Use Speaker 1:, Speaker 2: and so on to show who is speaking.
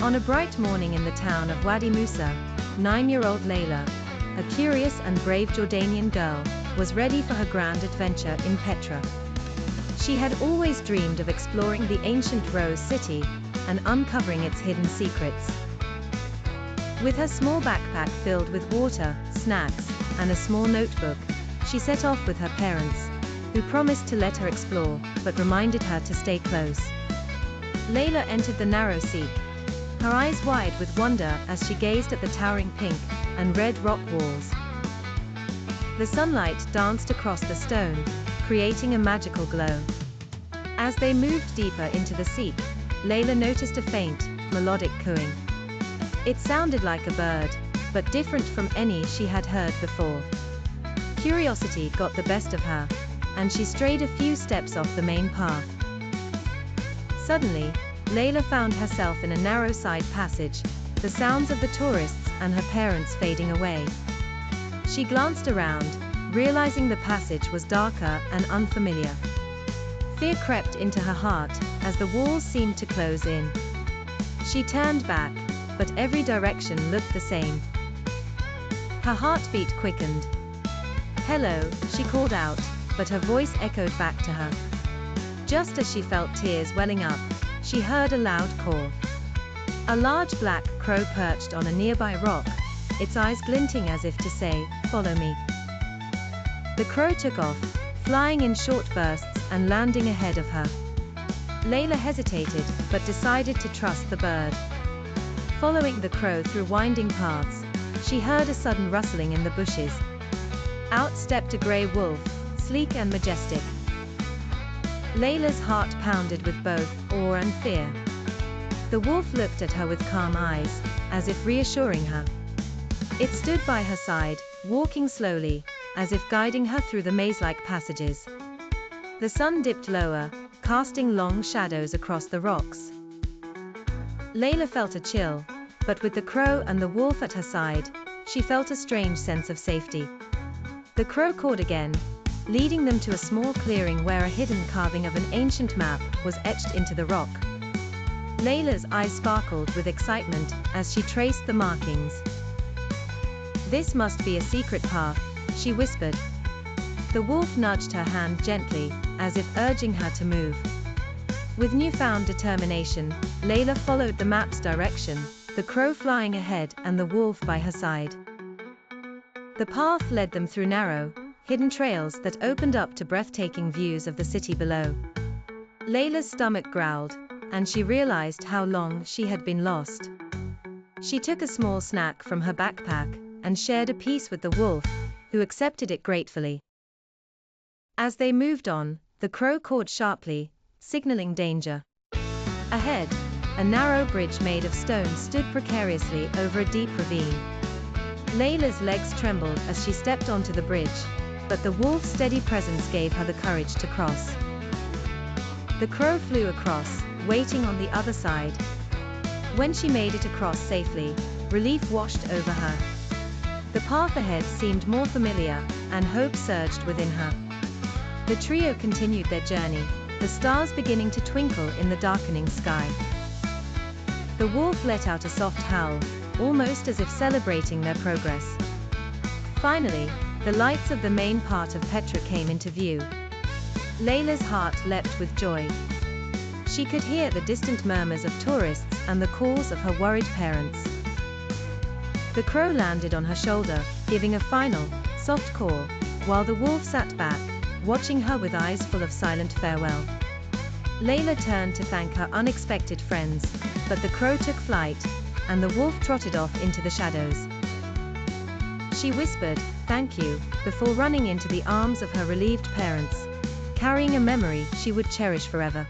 Speaker 1: On a bright morning in the town of Wadi Musa, 9-year-old Leila, a curious and brave Jordanian girl, was ready for her grand adventure in Petra. She had always dreamed of exploring the ancient Rose City and uncovering its hidden secrets. With her small backpack filled with water, snacks, and a small notebook, she set off with her parents, who promised to let her explore, but reminded her to stay close. Leila entered the narrow seat, her eyes wide with wonder as she gazed at the towering pink and red rock walls. The sunlight danced across the stone, creating a magical glow. As they moved deeper into the seek, Leila noticed a faint, melodic cooing. It sounded like a bird, but different from any she had heard before. Curiosity got the best of her, and she strayed a few steps off the main path. Suddenly, Leila found herself in a narrow side passage, the sounds of the tourists and her parents fading away. She glanced around, realizing the passage was darker and unfamiliar. Fear crept into her heart as the walls seemed to close in. She turned back, but every direction looked the same. Her heartbeat quickened. "Hello," she called out, but her voice echoed back to her. Just as she felt tears welling up, she heard a loud call. A large black crow perched on a nearby rock, its eyes glinting as if to say, "Follow me." The crow took off, flying in short bursts and landing ahead of her. Leila hesitated, but decided to trust the bird. Following the crow through winding paths, she heard a sudden rustling in the bushes. Out stepped a gray wolf, sleek and majestic. Leila's heart pounded with both awe and fear. The wolf looked at her with calm eyes, as if reassuring her. It stood by her side, walking slowly, as if guiding her through the maze-like passages. The sun dipped lower, casting long shadows across the rocks. Leila felt a chill, but with the crow and the wolf at her side, she felt a strange sense of safety. The crow cawed again, leading them to a small clearing where a hidden carving of an ancient map was etched into the rock. Leila's eyes sparkled with excitement as she traced the markings. "This must be a secret path," she whispered. The wolf nudged her hand gently, as if urging her to move. With newfound determination, Leila followed the map's direction, the crow flying ahead and the wolf by her side. The path led them through narrow, hidden trails that opened up to breathtaking views of the city below. Leila's stomach growled, and she realized how long she had been lost. She took a small snack from her backpack and shared a piece with the wolf, who accepted it gratefully. As they moved on, the crow cawed sharply, signaling danger. Ahead, a narrow bridge made of stone stood precariously over a deep ravine. Leila's legs trembled as she stepped onto the bridge, but the wolf's steady presence gave her the courage to cross. The crow flew across, waiting on the other side. When she made it across safely, relief washed over her. The path ahead seemed more familiar, and hope surged within her. The trio continued their journey, the stars beginning to twinkle in the darkening sky. The wolf let out a soft howl, almost as if celebrating their progress. Finally, the lights of the main part of Petra came into view. Leila's heart leapt with joy. She could hear the distant murmurs of tourists and the calls of her worried parents. The crow landed on her shoulder, giving a final, soft call, while the wolf sat back, watching her with eyes full of silent farewell. Leila turned to thank her unexpected friends, but the crow took flight, and the wolf trotted off into the shadows. She whispered, "Thank you," before running into the arms of her relieved parents, carrying a memory she would cherish forever.